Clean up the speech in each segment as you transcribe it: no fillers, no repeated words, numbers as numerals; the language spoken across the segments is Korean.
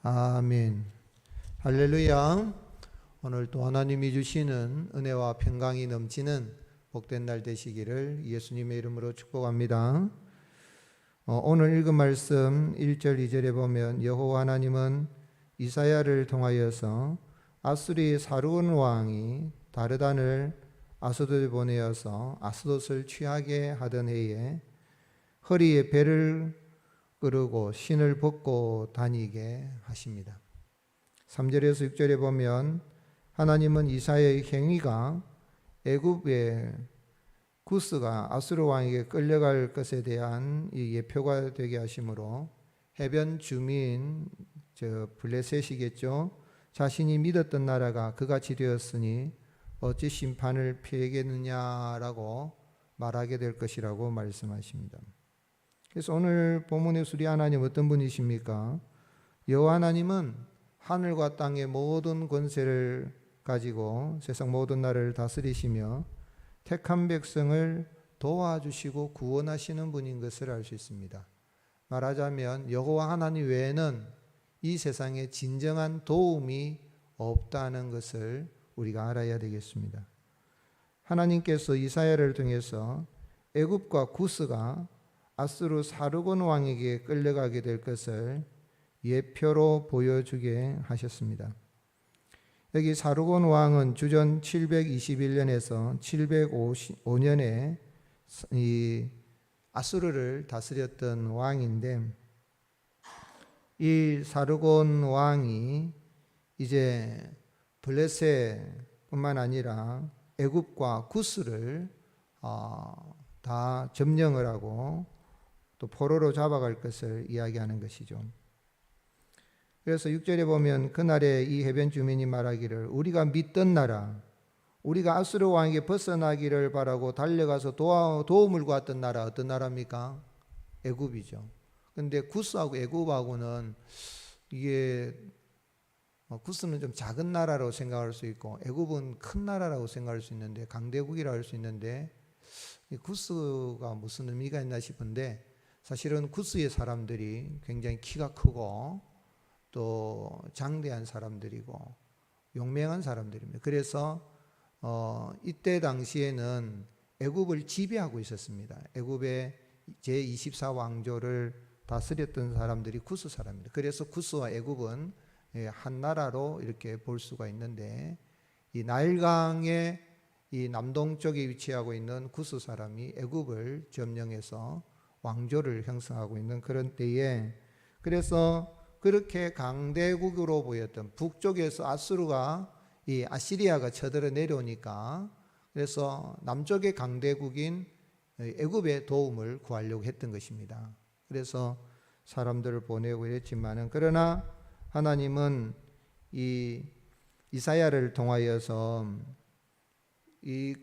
아멘. 할렐루야. 오늘 또 하나님이 주시는 은혜와 평강이 넘치는 복된 날 되시기를 예수님의 이름으로 축복합니다. 오늘 읽은 말씀 1절 2절에 보면 여호와 하나님은 이사야를 통하여서 아수리 사르곤 왕이 다르단을 아스돗에 보내어서 아스돗을 취하게 하던 해에 허리에 배를 끄르고 신을 벗고 다니게 하십니다. 3절에서 6절에 보면 하나님은 이사야의 행위가 애굽의 구스가 아수르 왕에게 끌려갈 것에 대한 이 예표가 되게 하심으로 해변 주민 블레셋이겠죠. 자신이 믿었던 나라가 그같이 되었으니 어찌 심판을 피하겠느냐라고 말하게 될 것이라고 말씀하십니다. 그래서 오늘 본문의 우리 하나님 어떤 분이십니까? 여호와 하나님은 하늘과 땅의 모든 권세를 가지고 세상 모든 나라를 다스리시며 택한 백성을 도와주시고 구원하시는 분인 것을 알 수 있습니다. 말하자면 여호와 하나님 외에는 이 세상에 진정한 도움이 없다는 것을 우리가 알아야 되겠습니다. 하나님께서 이사야를 통해서 애굽과 구스가 아수르 사르곤 왕에게 끌려가게 될 것을 예표로 보여주게 하셨습니다. 여기 사르곤 왕은 주전 721년에서 755년에 이 아수르를 다스렸던 왕인데, 이 사르곤 왕이 이제 블레셋뿐만 아니라 애굽과 구스를 다 점령을 하고 또 포로로 잡아갈 것을 이야기하는 것이죠. 그래서 6절에 보면 그날에 이 해변 주민이 말하기를 우리가 믿던 나라, 우리가 아수르 왕에게 벗어나기를 바라고 달려가서 도움을 구했던 나라, 어떤 나라입니까? 애굽이죠. 그런데 구스하고 애굽하고는 이게 구스는 좀 작은 나라로 생각할 수 있고 애굽은 큰 나라라고 생각할 수 있는데, 강대국이라고 할 수 있는데, 구스가 무슨 의미가 있나 싶은데 사실은 구스의 사람들이 굉장히 키가 크고 또 장대한 사람들이고 용맹한 사람들입니다. 그래서 이때 당시에는 애굽을 지배하고 있었습니다. 애굽의 제24왕조를 다스렸던 사람들이 구스 사람입니다. 그래서 구스와 애굽은 한 나라로 이렇게 볼 수가 있는데, 이 나일강의 이 남동쪽에 위치하고 있는 구스 사람이 애굽을 점령해서 왕조를 형성하고 있는 그런 때에, 그래서 그렇게 강대국으로 보였던 북쪽에서 아수르가 이 아시리아가 쳐들어 내려오니까 그래서 남쪽의 강대국인 애굽의 도움을 구하려고 했던 것입니다. 그래서 사람들을 보내고 이랬지만은, 그러나 하나님은 이 이사야를 통하여서 이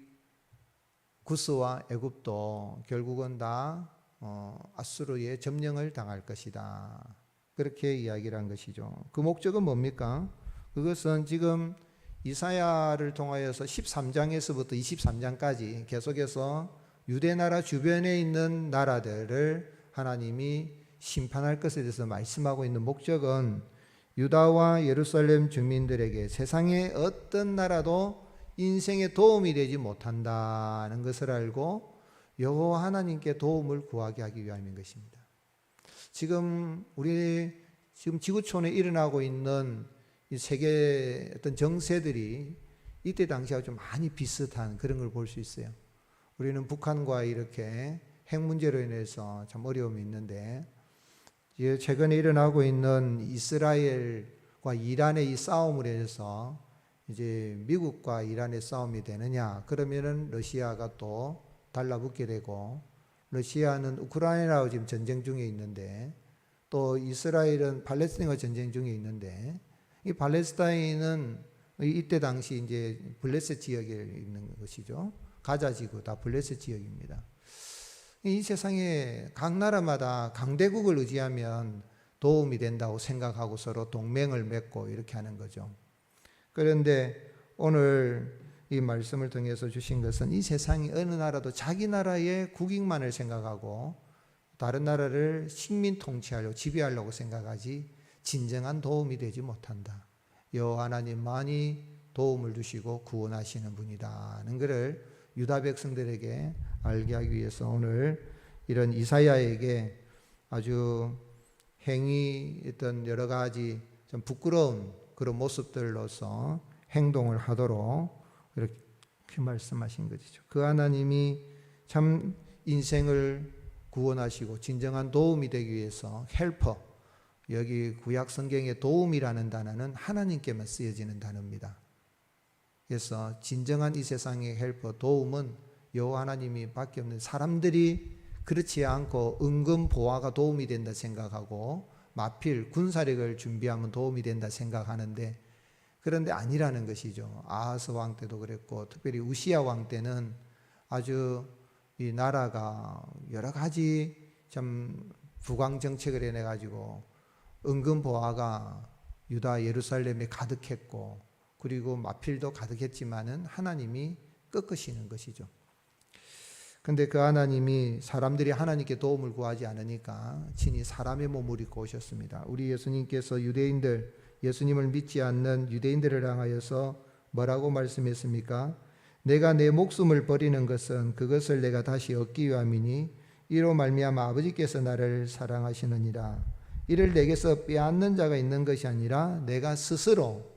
구스와 애굽도 결국은 다 아수르의 점령을 당할 것이다, 그렇게 이야기를 한 것이죠. 그 목적은 뭡니까? 그것은 지금 이사야를 통하여서 13장에서부터 23장까지 계속해서 유대나라 주변에 있는 나라들을 하나님이 심판할 것에 대해서 말씀하고 있는 목적은 유다와 예루살렘 주민들에게 세상의 어떤 나라도 인생에 도움이 되지 못한다는 것을 알고 여호와 하나님께 도움을 구하게 하기 위함인 것입니다. 지금 지구촌에 일어나고 있는 이 세계 어떤 정세들이 이때 당시와 좀 많이 비슷한 그런 걸 볼 수 있어요. 우리는 북한과 이렇게 핵 문제로 인해서 참 어려움이 있는데, 최근에 일어나고 있는 이스라엘과 이란의 이 싸움으로 해서 이제 미국과 이란의 싸움이 되느냐, 그러면은 러시아가 또 달라붙게 되고, 러시아는 우크라이나와 지금 전쟁 중에 있는데, 또 이스라엘은 팔레스타인과 전쟁 중에 있는데, 이 팔레스타인은 이때 당시 이제 블레셋 지역에 있는 것이죠. 가자 지구 다 블레셋 지역입니다. 이 세상에 각 나라마다 강대국을 의지하면 도움이 된다고 생각하고 서로 동맹을 맺고 이렇게 하는 거죠. 그런데 오늘 이 말씀을 통해서 주신 것은 이 세상의 어느 나라도 자기 나라의 국익만을 생각하고 다른 나라를 식민 통치하려고 지배하려고 생각하지 진정한 도움이 되지 못한다. 여호와 하나님만이 도움을 주시고 구원하시는 분이다는 것을 유다 백성들에게 알게 하기 위해서 오늘 이런 이사야에게 아주 행위했던 여러 가지 좀 부끄러운 그런 모습들로서 행동을 하도록 이렇게 말씀하신 것이죠. 그 하나님이 참 인생을 구원하시고 진정한 도움이 되기 위해서 헬퍼, 여기 구약 성경의 도움이라는 단어는 하나님께만 쓰여지는 단어입니다. 그래서 진정한 이 세상의 헬퍼, 도움은 여호와 하나님이 밖에 없는, 사람들이 그렇지 않고 은근 보화가 도움이 된다 생각하고 마필 군사력을 준비하면 도움이 된다 생각하는데, 그런데 아니라는 것이죠. 아하스 왕 때도 그랬고 특별히 우시야 왕 때는 아주 이 나라가 여러 가지 참 부광 정책을 해내 가지고 은근 보화가 유다 예루살렘에 가득했고, 그리고 마필도 가득했지만은 하나님이 꺾으시는 것이죠. 근데 그 하나님이 사람들이 하나님께 도움을 구하지 않으니까 친히 사람의 몸을 입고 오셨습니다. 우리 예수님께서 유대인들, 예수님을 믿지 않는 유대인들을 향하여서 뭐라고 말씀했습니까? 내가 내 목숨을 버리는 것은 그것을 내가 다시 얻기 위함이니 이로 말미암아 아버지께서 나를 사랑하시느니라. 이를 내게서 빼앗는 자가 있는 것이 아니라 내가 스스로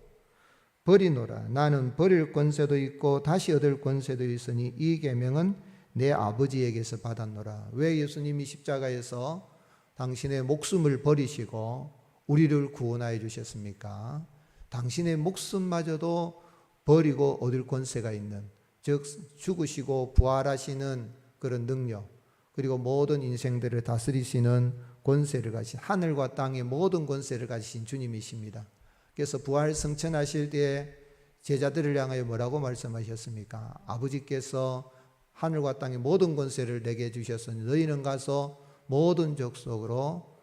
버리노라. 나는 버릴 권세도 있고 다시 얻을 권세도 있으니 이 계명은 내 아버지에게서 받았노라. 왜 예수님이 십자가에서 당신의 목숨을 버리시고 우리를 구원하여 주셨습니까? 당신의 목숨마저도 버리고 얻을 권세가 있는, 즉 죽으시고 부활하시는 그런 능력, 그리고 모든 인생들을 다스리시는 권세를 가진, 하늘과 땅의 모든 권세를 가지신 주님이십니다. 그래서 부활 승천하실 때에 제자들을 향하여 뭐라고 말씀하셨습니까? 아버지께서 하늘과 땅의 모든 권세를 내게 주셨으니 너희는 가서 모든 족속으로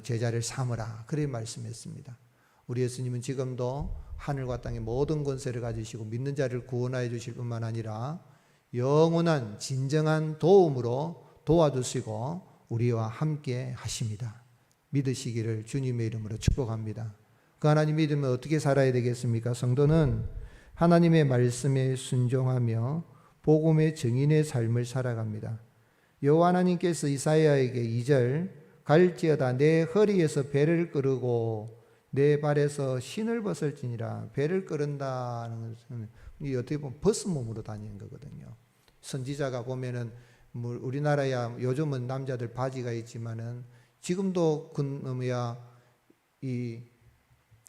제자를 삼으라. 그렇게 말씀했습니다. 우리 예수님은 지금도 하늘과 땅의 모든 권세를 가지시고 믿는 자를 구원하여 주실 뿐만 아니라 영원한 진정한 도움으로 도와주시고 우리와 함께 하십니다. 믿으시기를 주님의 이름으로 축복합니다. 그 하나님 믿으면 어떻게 살아야 되겠습니까? 성도는 하나님의 말씀에 순종하며 복음의 증인의 삶을 살아갑니다. 여호와 하나님께서 이사야에게 2절 갈지어다 내 허리에서 배를 끌고 내 발에서 신을 벗을지니라. 배를 끌은다는 것은 어떻게 보면 벗은 몸으로 다니는 거거든요. 선지자가 보면은 우리나라야 요즘은 남자들 바지가 있지만은 지금도 이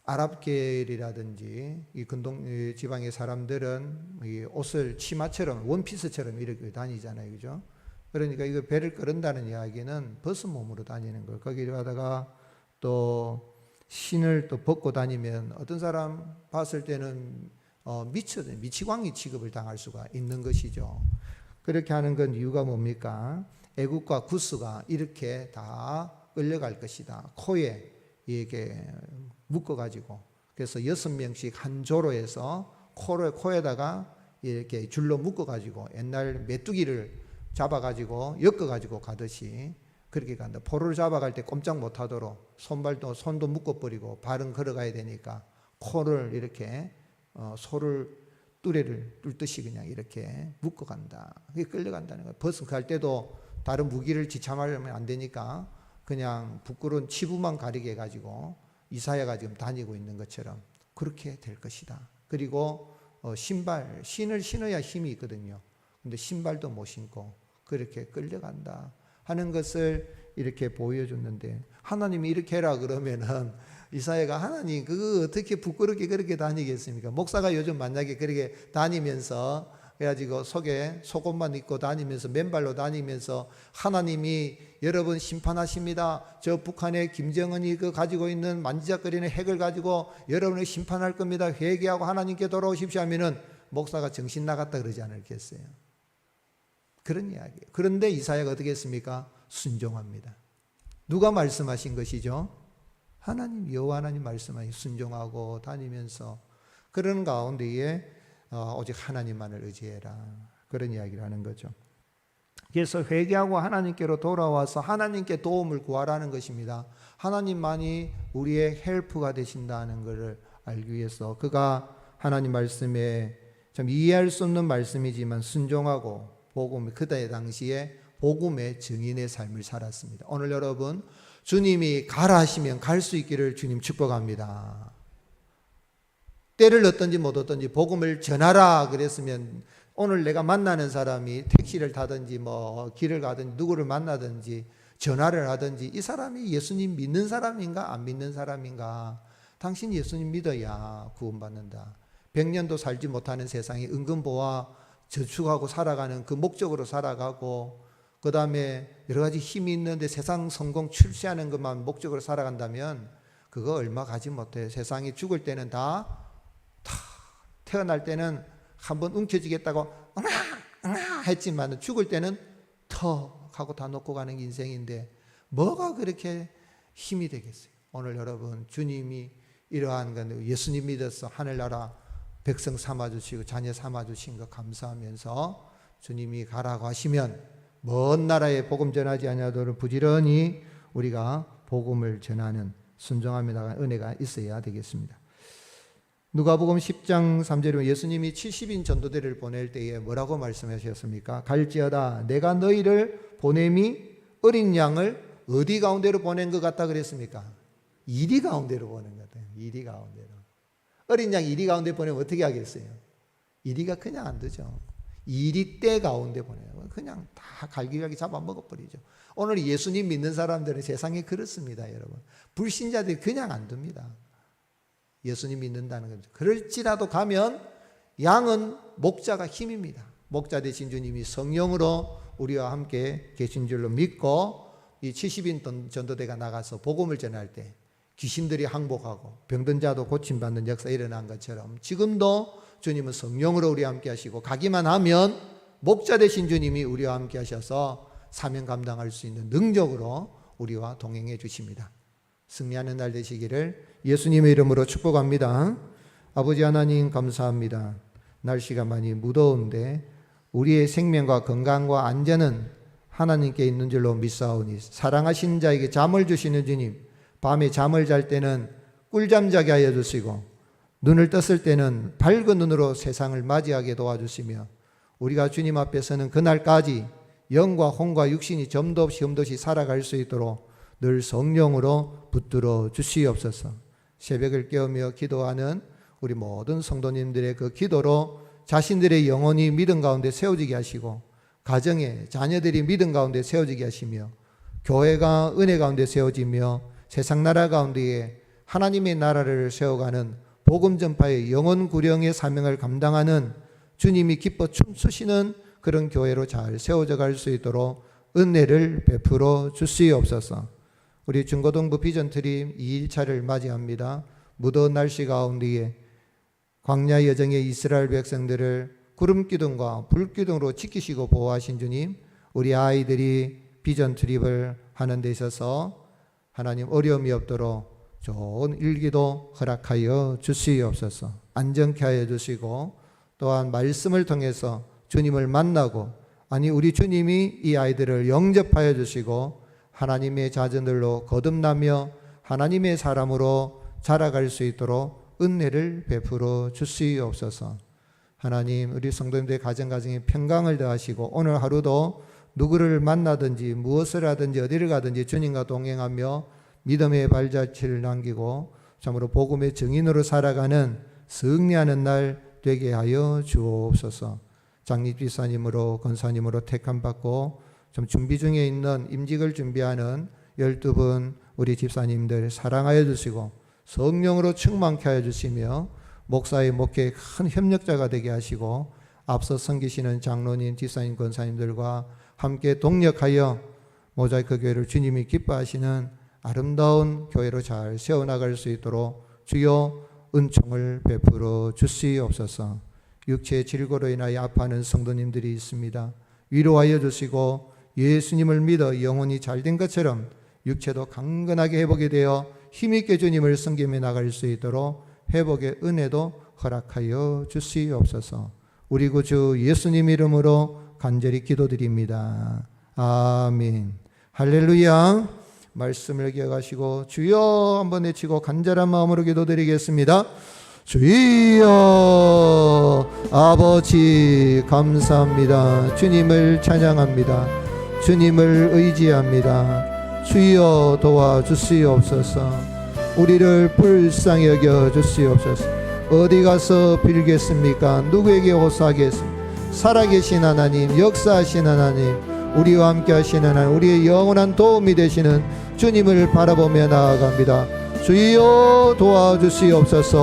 아랍계라든지 이 근동 지방의 사람들은 이 옷을 치마처럼 원피스처럼 이렇게 다니잖아요, 그죠? 그러니까 이거 배를 끌은다는 이야기는 벗은 몸으로 다니는 거. 거기 가다가 또 신을 또 벗고 다니면 어떤 사람 봤을 때는 미치광이 취급을 당할 수가 있는 것이죠. 그렇게 하는 건 이유가 뭡니까? 애굽과 구스가 이렇게 다 끌려갈 것이다. 코에 이렇게 묶어가지고, 그래서 6명씩 한 조로 해서 코에다가 이렇게 줄로 묶어가지고 옛날 메뚜기를 잡아가지고 엮어가지고 가듯이 그렇게 간다. 포로를 잡아갈 때 꼼짝 못하도록 손도 묶어버리고 발은 걸어가야 되니까 코를 이렇게 소를 뚜레를 뚫듯이 그냥 이렇게 묶어간다. 그게 끌려간다는 거예요. 벗은 갈 때도 다른 무기를 지참하려면 안 되니까 그냥 부끄러운 치부만 가리게 해가지고 이사야가 지금 다니고 있는 것처럼 그렇게 될 것이다. 그리고 신을 신어야 힘이 있거든요. 근데 신발도 못 신고 그렇게 끌려간다 하는 것을 이렇게 보여줬는데, 하나님이 이렇게 해라 그러면은 이사야가 하나님 그거 어떻게 부끄럽게 그렇게 다니겠습니까? 목사가 요즘 만약에 그렇게 다니면서 그래가지고 속에 속옷만 입고 다니면서 맨발로 다니면서 하나님이 여러분 심판하십니다. 저 북한의 김정은이 그 가지고 있는 만지작거리는 핵을 가지고 여러분을 심판할 겁니다. 회개하고 하나님께 돌아오십시오 하면은 목사가 정신 나갔다 그러지 않을겠어요? 그런 이야기예요. 그런데 이사야가 어떻게 했습니까? 순종합니다. 누가 말씀하신 것이죠? 하나님, 여호와 하나님 말씀하신 순종하고 다니면서 그런 가운데에 오직 하나님만을 의지해라. 그런 이야기를 하는 거죠. 그래서 회개하고 하나님께로 돌아와서 하나님께 도움을 구하라는 것입니다. 하나님만이 우리의 헬프가 되신다는 것을 알기 위해서 그가 하나님 말씀에 참 이해할 수 없는 말씀이지만 순종하고 복음, 그때 당시에 복음의 증인의 삶을 살았습니다. 오늘 여러분, 주님이 가라 하시면 갈 수 있기를 주님 축복합니다. 때를 얻든지 못 얻든지 복음을 전하라 그랬으면 오늘 내가 만나는 사람이 택시를 타든지 뭐 길을 가든지 누구를 만나든지 전화를 하든지 이 사람이 예수님 믿는 사람인가 안 믿는 사람인가, 당신 예수님 믿어야 구원받는다. 100년도 살지 못하는 세상에 은근보화 저축하고 살아가는 그 목적으로 살아가고, 그 다음에 여러 가지 힘이 있는데 세상 성공 출세하는 것만 목적으로 살아간다면 그거 얼마 가지 못해요. 세상에 죽을 때는 다 태어날 때는 한번 움켜쥐겠다고 응아 했지만 죽을 때는 턱 하고 다 놓고 가는 게 인생인데 뭐가 그렇게 힘이 되겠어요. 오늘 여러분, 주님이 이러한 건 예수님 믿어서 하늘나라 백성 삼아주시고 자녀 삼아주신 거 감사하면서 주님이 가라고 하시면 먼 나라에 복음 전하지 아니하도록 부지런히 우리가 복음을 전하는 순종하며 나가는 은혜가 있어야 되겠습니다. 누가복음 10장 3절에 예수님이 70인 전도대를 보낼 때에 뭐라고 말씀하셨습니까? 갈지어다 내가 너희를 보냄이 어린 양을 어디 가운데로 보낸 것 같다 그랬습니까? 이리 가운데로 보낸 것 같아요. 이리 가운데로. 어린 양 이리 가운데 보내면 어떻게 하겠어요? 이리가 그냥 안 되죠. 이리 때 가운데 보내요. 그냥 다 갈기갈기 잡아먹어버리죠. 오늘 예수님 믿는 사람들은 세상에 그렇습니다, 여러분. 불신자들이 그냥 안 둡니다. 예수님 믿는다는 겁니다. 그럴지라도 가면 양은 목자가 힘입니다. 목자 되신 주님이 성령으로 우리와 함께 계신 줄로 믿고 이 70인 전도대가 나가서 복음을 전할 때 귀신들이 항복하고 병든 자도 고침받는 역사가 일어난 것처럼 지금도 주님은 성령으로 우리와 함께 하시고 가기만 하면 목자 되신 주님이 우리와 함께 하셔서 사명 감당할 수 있는 능력으로 우리와 동행해 주십니다. 승리하는 날 되시기를 예수님의 이름으로 축복합니다. 아버지 하나님 감사합니다. 날씨가 많이 무더운데 우리의 생명과 건강과 안전은 하나님께 있는 줄로 믿사오니 사랑하신 자에게 잠을 주시는 주님, 밤에 잠을 잘 때는 꿀잠 자게 하여 주시고 눈을 떴을 때는 밝은 눈으로 세상을 맞이하게 도와주시며 우리가 주님 앞에서는 그날까지 영과 혼과 육신이 점도 없이 흠도 없이 살아갈 수 있도록 늘 성령으로 붙들어 주시옵소서. 새벽을 깨우며 기도하는 우리 모든 성도님들의 그 기도로 자신들의 영혼이 믿음 가운데 세워지게 하시고 가정에 자녀들이 믿음 가운데 세워지게 하시며 교회가 은혜 가운데 세워지며 세상 나라 가운데에 하나님의 나라를 세워가는 복음 전파의 영혼 구령의 사명을 감당하는 주님이 기뻐 춤추시는 그런 교회로 잘 세워져 갈 수 있도록 은혜를 베풀어 주시옵소서. 우리 중고등부 비전트림 2일차를 맞이합니다. 무더운 날씨 가운데에 광야 여정의 이스라엘 백성들을 구름기둥과 불기둥으로 지키시고 보호하신 주님, 우리 아이들이 비전트립을 하는 데 있어서 하나님 어려움이 없도록 좋은 일기도 허락하여 주시옵소서. 안전케 하여 주시고 또한 말씀을 통해서 주님을 만나고 우리 주님이 이 아이들을 영접하여 주시고 하나님의 자녀들로 거듭나며 하나님의 사람으로 자라갈 수 있도록 은혜를 베풀어 주시옵소서. 하나님, 우리 성도님들의 가정에 평강을 더하시고 오늘 하루도 누구를 만나든지 무엇을 하든지 어디를 가든지 주님과 동행하며 믿음의 발자취를 남기고 참으로 복음의 증인으로 살아가는 승리하는 날 되게 하여 주옵소서. 장립지사님으로 권사님으로 택함받고 좀 준비 중에 있는 임직을 준비하는 12분 우리 집사님들 사랑하여 주시고 성령으로 충만케 하여 주시며 목사의 목회에 큰 협력자가 되게 하시고 앞서 섬기시는 장로님, 집사님, 권사님들과 함께 동력하여 모자이크 교회를 주님이 기뻐하시는 아름다운 교회로 잘 세워나갈 수 있도록 주여 은총을 베풀어 주시옵소서. 육체의 질고로 인하여 아파하는 성도님들이 있습니다. 위로하여 주시고 예수님을 믿어 영혼이 잘된 것처럼 육체도 강건하게 회복이 되어 힘있게 주님을 섬기며 나갈 수 있도록 회복의 은혜도 허락하여 주시옵소서. 우리 구주 예수님 이름으로 간절히 기도드립니다. 아멘. 할렐루야. 말씀을 기억하시고 주여 한번 외치고 간절한 마음으로 기도드리겠습니다. 주여. 아버지 감사합니다. 주님을 찬양합니다. 주님을 의지합니다. 주여 도와주시옵소서. 우리를 불쌍히 여겨 주시옵소서. 어디 가서 빌겠습니까? 누구에게 호소하겠습니까? 살아계신 하나님, 역사하신 하나님, 우리와 함께 하시는 하나님, 우리의 영원한 도움이 되시는 주님을 바라보며 나아갑니다. 주여 도와주시옵소서.